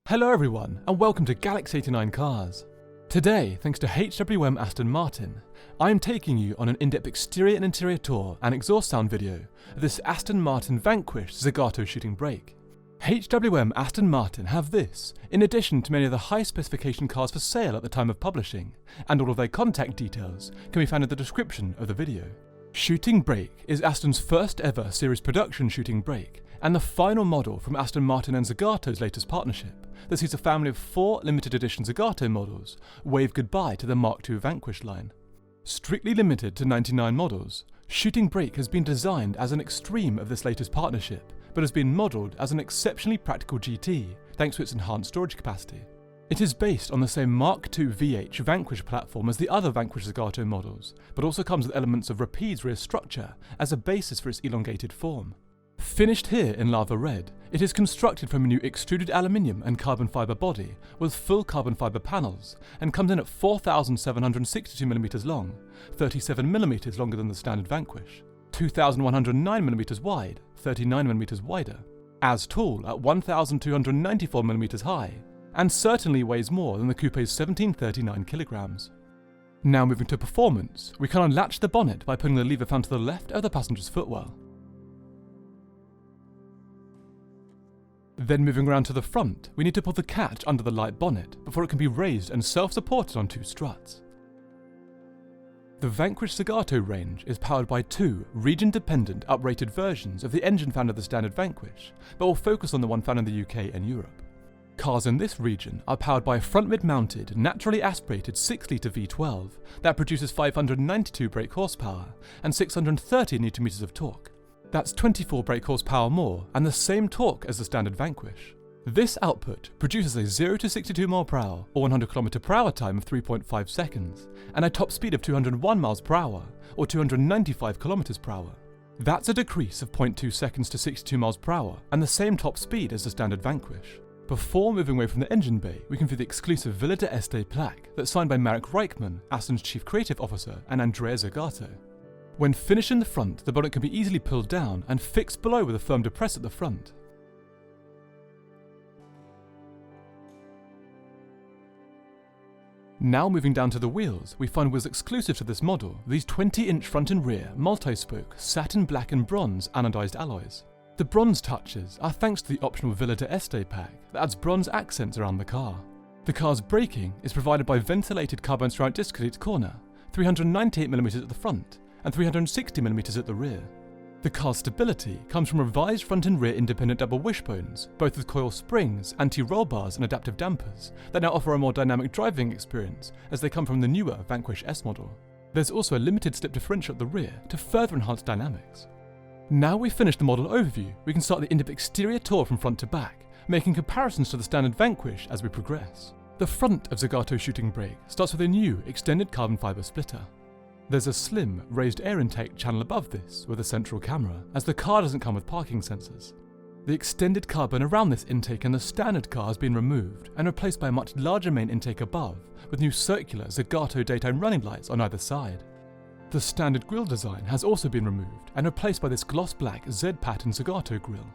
Hello everyone, and welcome to Galaxy 89 Cars. Today, thanks to HWM Aston Martin, I am taking you on an in-depth exterior and interior tour and exhaust sound video of this Aston Martin Vanquish Zagato shooting brake. HWM Aston Martin have this, in addition to many of the high specification cars for sale at the time of publishing, and all of their contact details can be found in the description of the video. Shooting brake is Aston's first ever series production shooting brake, and the final model from Aston Martin and Zagato's latest partnership that sees a family of 4 limited edition Zagato models wave goodbye to the Mark II Vanquish line. Strictly limited to 99 models, shooting brake has been designed as an extreme of this latest partnership, but has been modelled as an exceptionally practical GT thanks to its enhanced storage capacity. It is based on the same Mark II VH Vanquish platform as the other Vanquish Zagato models, but also comes with elements of Rapide's rear structure as a basis for its elongated form. Finished here in lava red, it is constructed from a new extruded aluminium and carbon fibre body with full carbon fibre panels and comes in at 4,762mm long, 37mm longer than the standard Vanquish, 2,109mm wide, 39mm wider, as tall at 1,294mm high, and certainly weighs more than the coupe's 1739kg. Now moving to performance, we can unlatch the bonnet by putting the lever found to the left of the passenger's footwell. Then moving around to the front, we need to pull the catch under the light bonnet before it can be raised and self-supported on 2 struts. The Vanquish Zagato range is powered by 2 region-dependent uprated versions of the engine found in the standard Vanquish, but will focus on the one found in the UK and Europe. Cars in this region are powered by a front mid-mounted, naturally aspirated 6-litre V12 that produces 592 brake horsepower and 630 Nm of torque. That's 24 brake horsepower more and the same torque as the standard Vanquish. This output produces a 0 to 62 mph or 100 km/h time of 3.5 seconds and a top speed of 201 mph or 295 km/h. That's a decrease of 0.2 seconds to 62 mph and the same top speed as the standard Vanquish. Before moving away from the engine bay, we can view the exclusive Villa d'Este plaque that's signed by Marek Reichman, Aston's chief creative officer, and Andrea Zagato. When finished in the front, the bonnet can be easily pulled down and fixed below with a firm depress at the front. Now moving down to the wheels, we find wheels exclusive to this model, these 20-inch front and rear, multi-spoke, satin black and bronze anodized alloys. The bronze touches are thanks to the optional Villa d'Este pack that adds bronze accents around the car. The car's braking is provided by ventilated carbon ceramic discs at its corner, 398mm at the front, and 360mm at the rear. The car's stability comes from revised front and rear independent double wishbones, both with coil springs, anti-roll bars and adaptive dampers, that now offer a more dynamic driving experience as they come from the newer Vanquish S model. There's also a limited slip differential at the rear to further enhance dynamics. Now we've finished the model overview, we can start the in-depth exterior tour from front to back, making comparisons to the standard Vanquish as we progress. The front of Zagato shooting brake starts with a new extended carbon fibre splitter. There's a slim, raised air intake channel above this with a central camera, as the car doesn't come with parking sensors. The extended carbon around this intake in the standard car has been removed and replaced by a much larger main intake above, with new circular Zagato daytime running lights on either side. The standard grille design has also been removed and replaced by this gloss black Z-pattern Zagato grille.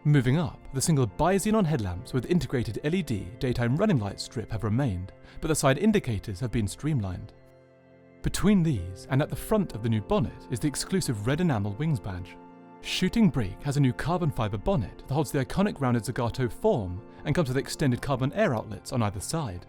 Moving up, the single bi-xenon headlamps with integrated LED daytime running light strip have remained, but the side indicators have been streamlined. Between these and at the front of the new bonnet is the exclusive red enamel wings badge. Shooting brake has a new carbon fibre bonnet that holds the iconic rounded Zagato form and comes with extended carbon air outlets on either side.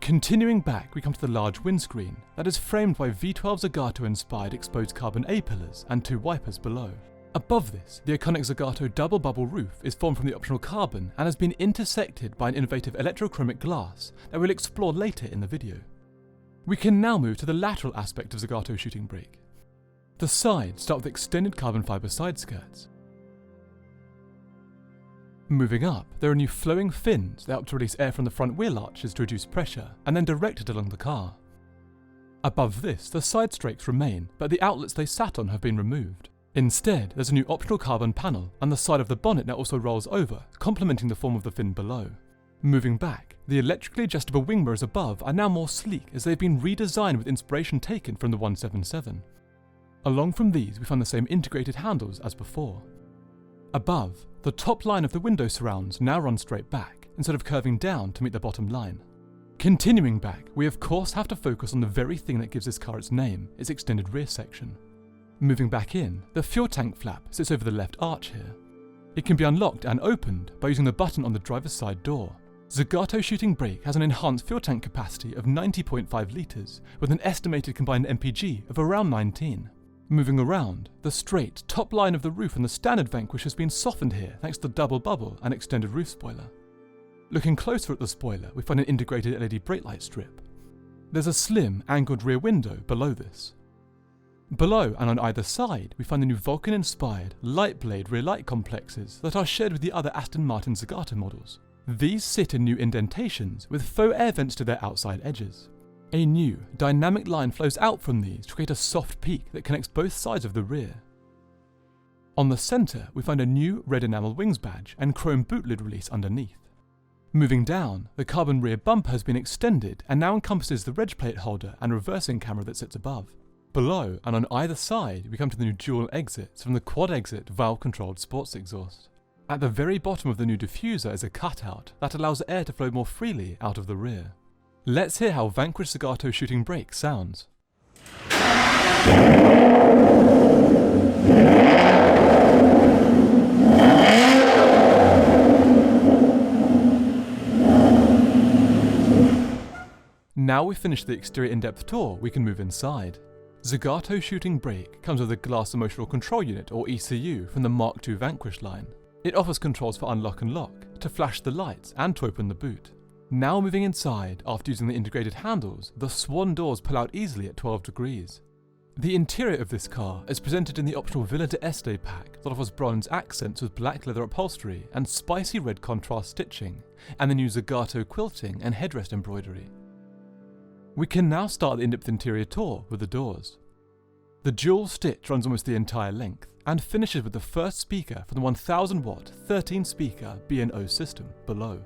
Continuing back, we come to the large windscreen that is framed by V12 Zagato inspired exposed carbon A-pillars and 2 wipers below. Above this, the iconic Zagato double bubble roof is formed from the optional carbon and has been intersected by an innovative electrochromic glass that we'll explore later in the video. We can now move to the lateral aspect of Zagato shooting brake. The sides start with extended carbon fibre side skirts. Moving up, there are new flowing fins that help to release air from the front wheel arches to reduce pressure and then direct it along the car. Above this, the side strakes remain, but the outlets they sat on have been removed. Instead, there's a new optional carbon panel, and the side of the bonnet now also rolls over, complementing the form of the fin below. Moving back, the electrically adjustable wing mirrors above are now more sleek as they've been redesigned with inspiration taken from the 177. Along from these, we find the same integrated handles as before. Above, the top line of the window surrounds now runs straight back, instead of curving down to meet the bottom line. Continuing back, we of course have to focus on the very thing that gives this car its name, its extended rear section. Moving back in, the fuel tank flap sits over the left arch here. It can be unlocked and opened by using the button on the driver's side door. Zagato Shooting Brake has an enhanced fuel tank capacity of 90.5 litres, with an estimated combined MPG of around 19. Moving around, the straight top line of the roof on the standard Vanquish has been softened here thanks to the double bubble and extended roof spoiler. Looking closer at the spoiler, we find an integrated LED brake light strip. There's a slim, angled rear window below this. Below and on either side, we find the new Vulcan-inspired light blade rear light complexes that are shared with the other Aston Martin Zagato models. These sit in new indentations with faux air vents to their outside edges. A new, dynamic line flows out from these to create a soft peak that connects both sides of the rear. On the centre, we find a new red enamel wings badge and chrome boot lid release underneath. Moving down, the carbon rear bumper has been extended and now encompasses the reg plate holder and reversing camera that sits above. Below and on either side, we come to the new dual exits from the quad exit valve-controlled sports exhaust. At the very bottom of the new diffuser is a cutout that allows air to flow more freely out of the rear. Let's hear how Vanquish Zagato Shooting Brake sounds. Now we've finished the exterior in-depth tour, we can move inside. Zagato Shooting Brake comes with a Glass Emotional Control Unit, or ECU, from the Mark II Vanquish line. It offers controls for unlock and lock, to flash the lights and to open the boot. Now moving inside, after using the integrated handles, the swan doors pull out easily at 12 degrees. The interior of this car is presented in the optional Villa d'Este pack that offers bronze accents with black leather upholstery and spicy red contrast stitching, and the new Zagato quilting and headrest embroidery. We can now start the in-depth interior tour with the doors. The dual stitch runs almost the entire length and finishes with the first speaker from the 1000 watt 13 speaker B&O system below.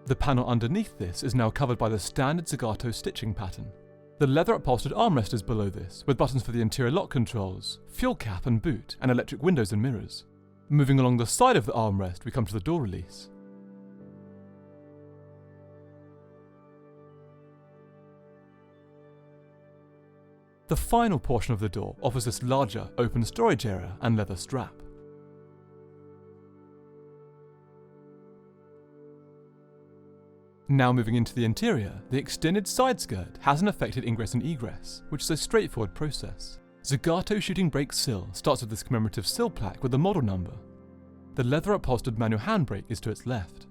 The panel underneath this is now covered by the standard Zagato stitching pattern. The leather upholstered armrest is below this, with buttons for the interior lock controls, fuel cap and boot, and electric windows and mirrors. Moving along the side of the armrest, we come to the door release. The final portion of the door offers this larger, open storage area and leather strap. Now moving into the interior, the extended side skirt has an affected ingress and egress, which is a straightforward process. Zagato Shooting Brake sill starts with this commemorative sill plaque with the model number. The leather upholstered manual handbrake is to its left.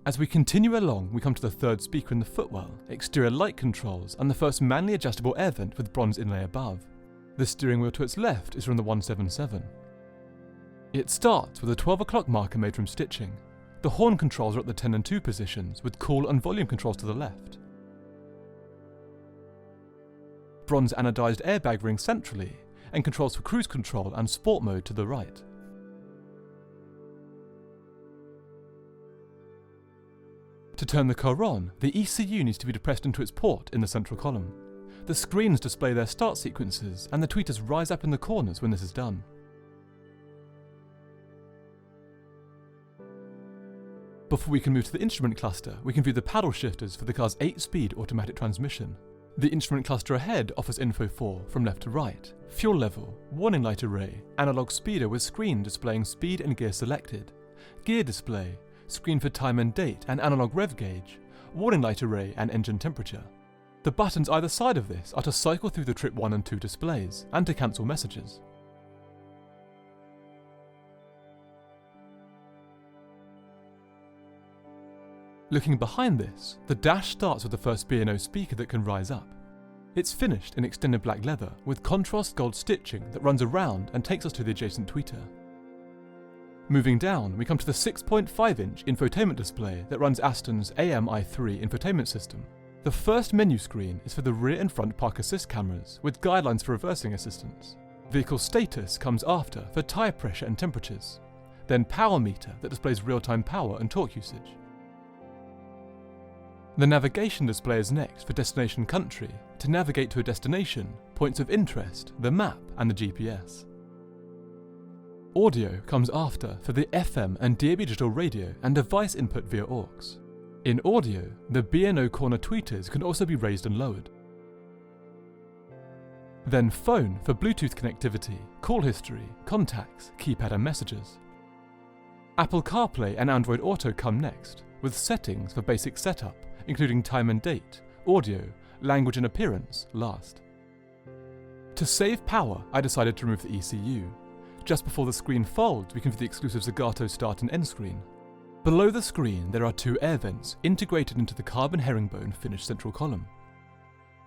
As we continue along, we come to the third speaker in the footwell, exterior light controls, and the first manually adjustable air vent with bronze inlay above. The steering wheel to its left is from the 177. It starts with a 12 o'clock marker made from stitching. The horn controls are at the 10 and 2 positions, with cool and volume controls to the left. Bronze anodized airbag ring centrally, and controls for cruise control and sport mode to the right. To turn the car on, the ECU needs to be depressed into its port in the central column. The screens display their start sequences, and the tweeters rise up in the corners when this is done. Before we can move to the instrument cluster, we can view the paddle shifters for the car's 8-speed automatic transmission. The instrument cluster ahead offers info for, from left to right, fuel level, warning light array, analog speeder with screen displaying speed and gear selected, gear display, screen for time and date and analog rev gauge, warning light array and engine temperature. The buttons either side of this are to cycle through the trip 1 and 2 displays, and to cancel messages. Looking behind this, the dash starts with the first B&O speaker that can rise up. It's finished in extended black leather with contrast gold stitching that runs around and takes us to the adjacent tweeter. Moving down, we come to the 6.5-inch infotainment display that runs Aston's AM-i3 infotainment system. The first menu screen is for the rear and front park assist cameras, with guidelines for reversing assistance. Vehicle status comes after for tyre pressure and temperatures. Then power meter that displays real-time power and torque usage. The navigation display is next for destination country, to navigate to a destination, points of interest, the map and the GPS. Audio comes after for the FM and DAB digital radio and device input via aux. In audio, the B&O corner tweeters can also be raised and lowered. Then phone for Bluetooth connectivity, call history, contacts, keypad and messages. Apple CarPlay and Android Auto come next, with settings for basic setup, including time and date, audio, language and appearance last. To save power, I decided to remove the ECU. Just before the screen folds, we can view the exclusive Zagato start and end screen. Below the screen, there are two air vents integrated into the carbon herringbone finished central column.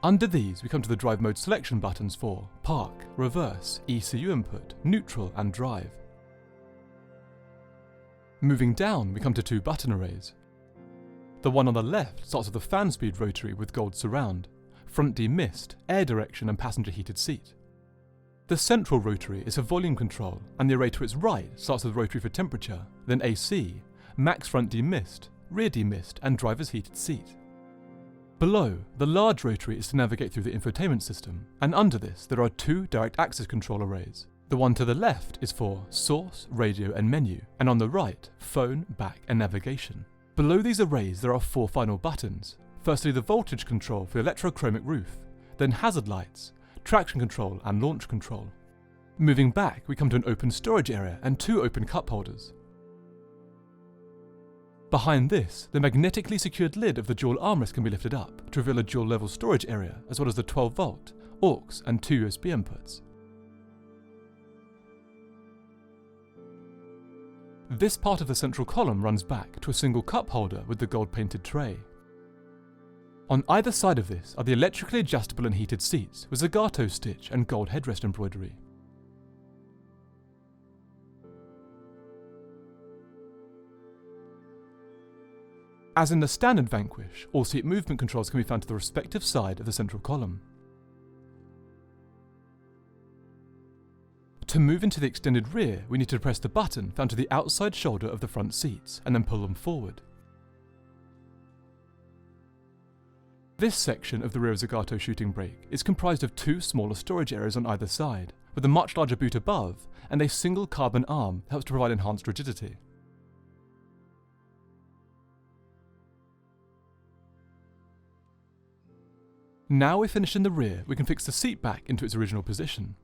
Under these, we come to the drive mode selection buttons for park, reverse, ECU input, neutral and drive. Moving down, we come to two button arrays. The one on the left starts with a fan speed rotary with gold surround, front demist, air direction and passenger heated seat. The central rotary is for volume control, and the array to its right starts with rotary for temperature, then AC, max front demist, rear demist and driver's heated seat. Below, the large rotary is to navigate through the infotainment system, and under this there are two direct access control arrays. The one to the left is for source, radio and menu, and on the right, phone, back and navigation. Below these arrays there are four final buttons. Firstly, the voltage control for the electrochromic roof, then hazard lights, traction control and launch control. Moving back, we come to an open storage area and two open cup holders. Behind this, the magnetically secured lid of the dual armrest can be lifted up to reveal a dual level storage area, as well as the 12 volt, aux and two USB inputs. This part of the central column runs back to a single cup holder with the gold painted tray. On either side of this are the electrically adjustable and heated seats with Zagato stitch and gold headrest embroidery. As in the standard Vanquish, all seat movement controls can be found to the respective side of the central column. To move into the extended rear, we need to press the button found to the outside shoulder of the front seats and then pull them forward. This section of the rear Zagato shooting brake is comprised of two smaller storage areas on either side, with a much larger boot above and a single carbon arm that helps to provide enhanced rigidity. Now we're finished in the rear, we can fix the seat back into its original position.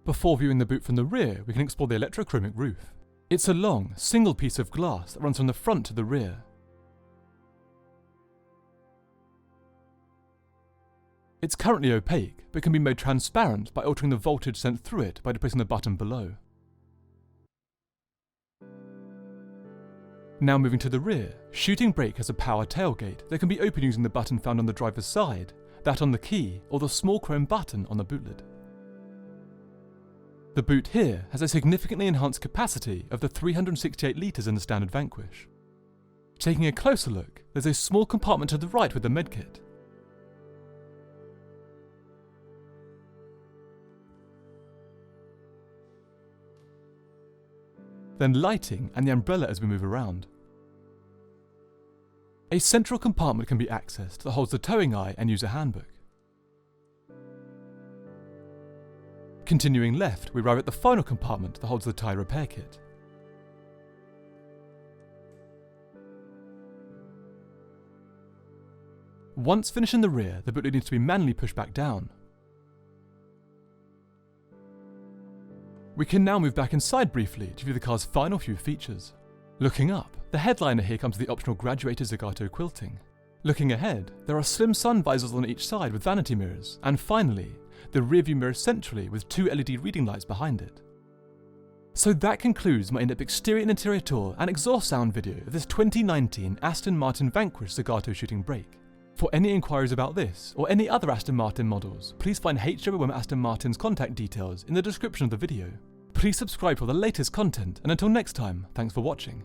Before viewing the boot from the rear, we can explore the electrochromic roof. It's a long, single piece of glass that runs from the front to the rear. It's currently opaque, but can be made transparent by altering the voltage sent through it by depressing the button below. Now moving to the rear, shooting brake has a power tailgate that can be opened using the button found on the driver's side, that on the key, or the small chrome button on the boot lid. The boot here has a significantly enhanced capacity of the 368 litres in the standard Vanquish. Taking a closer look, there's a small compartment to the right with the medkit. Then lighting and the umbrella as we move around. A central compartment can be accessed that holds the towing eye and user handbook. Continuing left, we arrive at the final compartment that holds the tyre repair kit. Once finished in the rear, the boot lid needs to be manually pushed back down. We can now move back inside briefly to view the car's final few features. Looking up, the headliner here comes with the optional graduated Zagato quilting. Looking ahead, there are slim sun visors on each side with vanity mirrors, and finally, the rearview mirror centrally with two LED reading lights behind it. So that concludes my in-depth exterior and interior tour and exhaust sound video of this 2019 Aston Martin Vanquish Zagato shooting brake. For any inquiries about this or any other Aston Martin models, please find HWM Aston Martin's contact details in the description of the video. Please subscribe for the latest content, and until next time, thanks for watching.